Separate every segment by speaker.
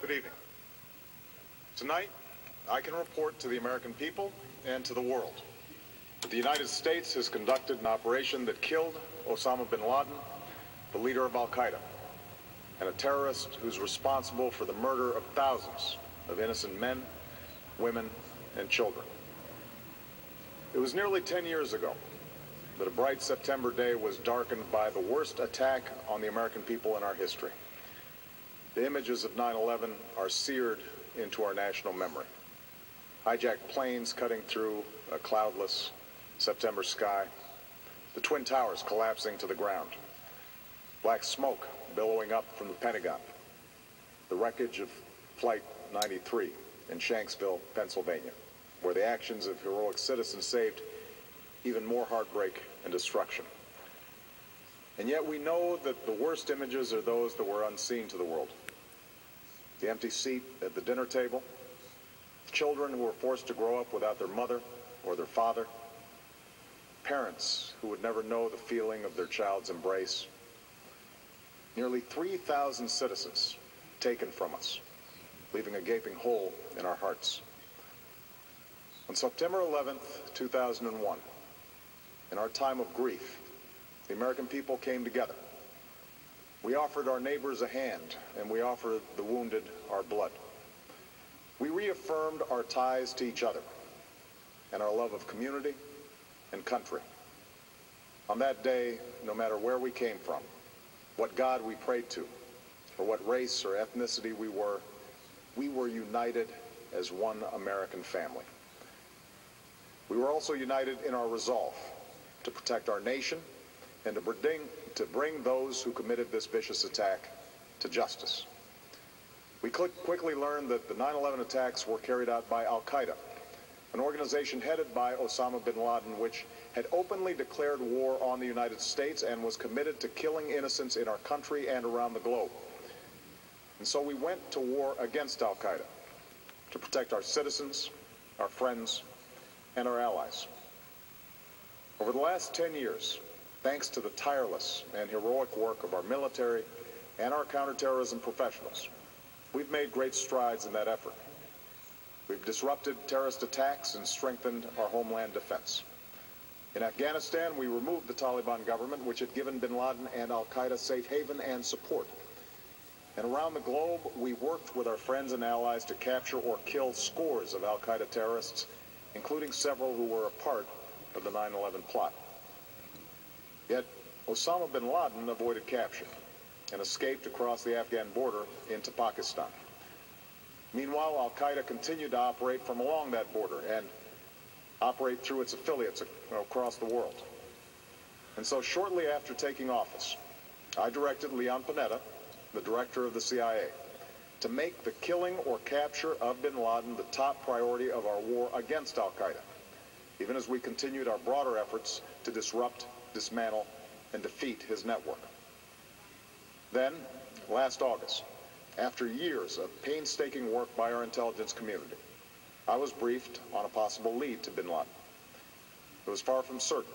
Speaker 1: Good evening. Tonight, I can report to the American people and to the world that the United States has conducted an operation that killed Osama bin Laden, the leader of Al-Qaeda, and a terrorist who's responsible for the murder of thousands of innocent men, women, and children. It was nearly 10 years ago that a bright September day was darkened by the worst attack on the American people in our history. The images of 9/11 are seared into our national memory. Hijacked planes cutting through a cloudless September sky, the Twin Towers collapsing to the ground, black smoke billowing up from the Pentagon, the wreckage of Flight 93 in Shanksville, Pennsylvania, where the actions of heroic citizens saved even more heartbreak and destruction. And yet we know that the worst images are those that were unseen to the world. The empty seat at the dinner table, children who were forced to grow up without their mother or their father, parents who would never know the feeling of their child's embrace, nearly 3,000 citizens taken from us, leaving a gaping hole in our hearts. On September 11th, 2001, in our time of grief, the American people came together. We offered our neighbors a hand, and we offered the wounded our blood. We reaffirmed our ties to each other and our love of community and country. On that day, no matter where we came from, what God we prayed to, or what race or ethnicity we were united as one American family. We were also united in our resolve to protect our nation and to bring those who committed this vicious attack to justice. We quickly learned that the 9/11 attacks were carried out by Al-Qaeda, an organization headed by Osama bin Laden, which had openly declared war on the United States and was committed to killing innocents in our country and around the globe. And so we went to war against Al-Qaeda to protect our citizens, our friends, and our allies. Over the last 10 years, thanks to the tireless and heroic work of our military and our counterterrorism professionals, we've made great strides in that effort. We've disrupted terrorist attacks and strengthened our homeland defense. In Afghanistan, we removed the Taliban government, which had given bin Laden and Al-Qaeda safe haven and support. And around the globe, we worked with our friends and allies to capture or kill scores of Al-Qaeda terrorists, including several who were a part of the 9/11 plot. Yet, Osama bin Laden avoided capture and escaped across the Afghan border into Pakistan. Meanwhile, Al-Qaeda continued to operate from along that border and operate through its affiliates across the world. And so shortly after taking office, I directed Leon Panetta, the director of the CIA, to make the killing or capture of bin Laden the top priority of our war against Al-Qaeda, even as we continued our broader efforts to disrupt, dismantle, and defeat his network. Then, last August, after years of painstaking work by our intelligence community, I was briefed on a possible lead to bin Laden. It was far from certain,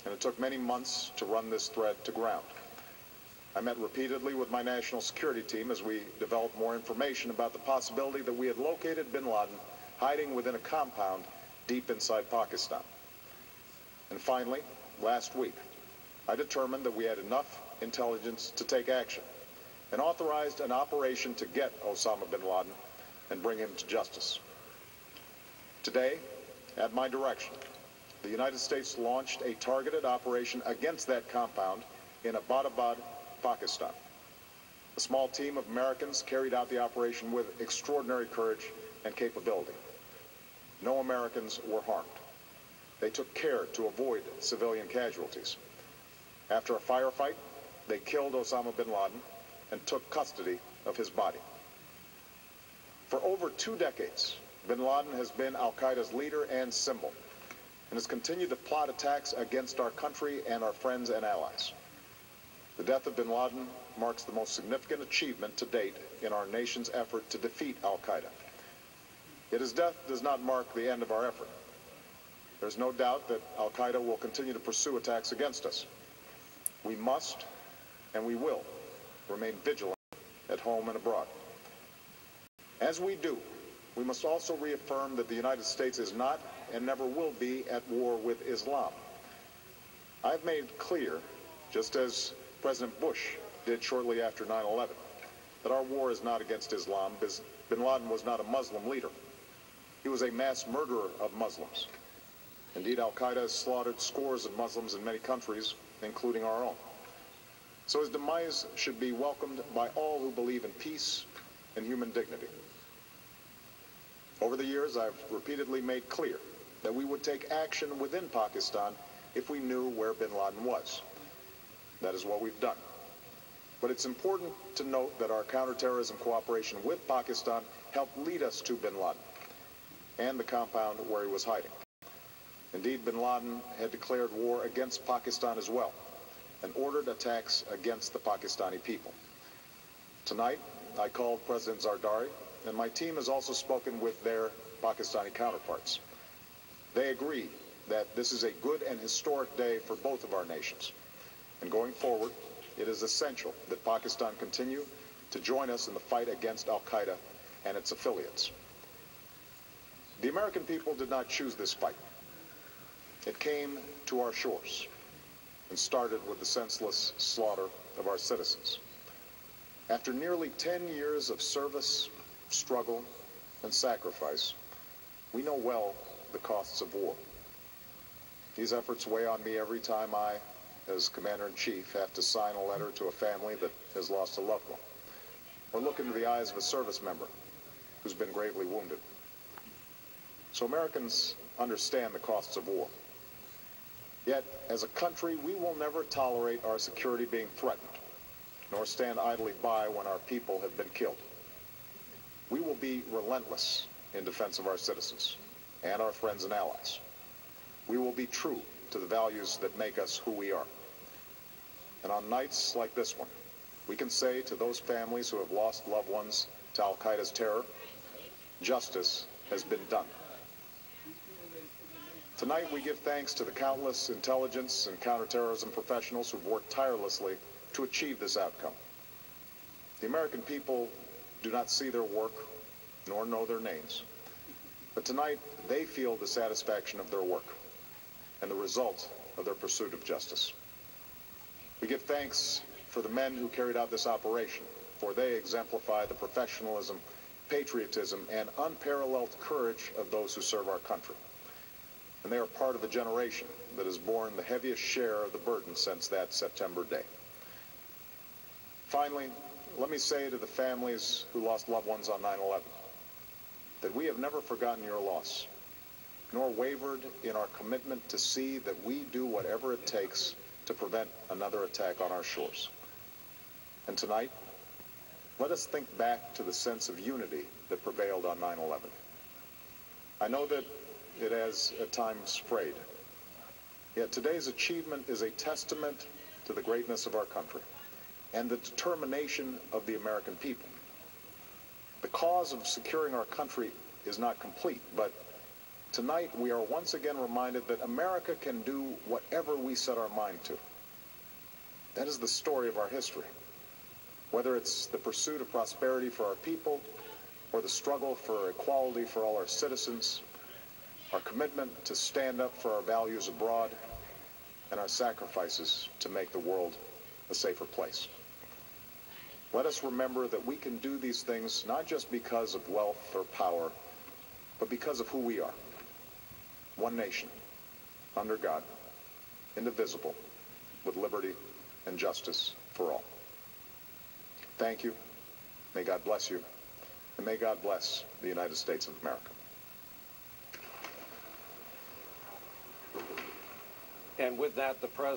Speaker 1: and it took many months to run this thread to ground. I met repeatedly with my national security team as we developed more information about the possibility that we had located bin Laden hiding within a compound deep inside Pakistan. And finally, last week, I determined that we had enough intelligence to take action and authorized an operation to get Osama bin Laden and bring him to justice. Today, at my direction, the United States launched a targeted operation against that compound in Abbottabad, Pakistan. A small team of Americans carried out the operation with extraordinary courage and capability. No Americans were harmed. They took care to avoid civilian casualties. After a firefight, they killed Osama bin Laden and took custody of his body. For over 2 decades, bin Laden has been Al-Qaeda's leader and symbol, and has continued to plot attacks against our country and our friends and allies. The death of bin Laden marks the most significant achievement to date in our nation's effort to defeat Al-Qaeda. Yet his death does not mark the end of our effort. There's no doubt that Al-Qaeda will continue to pursue attacks against us. We must, and we will, remain vigilant at home and abroad. As we do, we must also reaffirm that the United States is not and never will be at war with Islam. I've made clear, just as President Bush did shortly after 9/11, that our war is not against Islam. Bin Laden was not a Muslim leader. He was a mass murderer of Muslims. Indeed, Al-Qaeda has slaughtered scores of Muslims in many countries, including our own. So his demise should be welcomed by all who believe in peace and human dignity. Over the years, I've repeatedly made clear that we would take action within Pakistan if we knew where bin Laden was. That is what we've done. But it's important to note that our counterterrorism cooperation with Pakistan helped lead us to bin Laden and the compound where he was hiding. Indeed, bin Laden had declared war against Pakistan as well and ordered attacks against the Pakistani people. Tonight, I called President Zardari, and my team has also spoken with their Pakistani counterparts. They agree that this is a good and historic day for both of our nations. And going forward, it is essential that Pakistan continue to join us in the fight against Al-Qaeda and its affiliates. The American people did not choose this fight. It came to our shores and started with the senseless slaughter of our citizens. After nearly 10 years of service, struggle, and sacrifice, we know well the costs of war. These efforts weigh on me every time I, as Commander-in-Chief, have to sign a letter to a family that has lost a loved one, or look into the eyes of a service member who's been gravely wounded. So Americans understand the costs of war. Yet, as a country, we will never tolerate our security being threatened, nor stand idly by when our people have been killed. We will be relentless in defense of our citizens and our friends and allies. We will be true to the values that make us who we are. And on nights like this one, we can say to those families who have lost loved ones to Al-Qaeda's terror, justice has been done. Tonight we give thanks to the countless intelligence and counterterrorism professionals who've worked tirelessly to achieve this outcome. The American people do not see their work nor know their names, but tonight they feel the satisfaction of their work and the result of their pursuit of justice. We give thanks for the men who carried out this operation, for they exemplify the professionalism, patriotism, and unparalleled courage of those who serve our country. And they are part of a generation that has borne the heaviest share of the burden since that September day. Finally, let me say to the families who lost loved ones on 9/11 that we have never forgotten your loss, nor wavered in our commitment to see that we do whatever it takes to prevent another attack on our shores. And tonight, let us think back to the sense of unity that prevailed on 9/11. I know that it has at times frayed, yet today's achievement is a testament to the greatness of our country and the determination of the American people. The cause of securing our country is not complete, but tonight we are once again reminded that America can do whatever we set our mind to. That is the story of our history. Whether it's the pursuit of prosperity for our people or the struggle for equality for all our citizens, our commitment to stand up for our values abroad, and our sacrifices to make the world a safer place. Let us remember that we can do these things not just because of wealth or power, but because of who we are. One nation, under God, indivisible, with liberty and justice for all. Thank you. May God bless you. And may God bless the United States of America.
Speaker 2: And with that, the President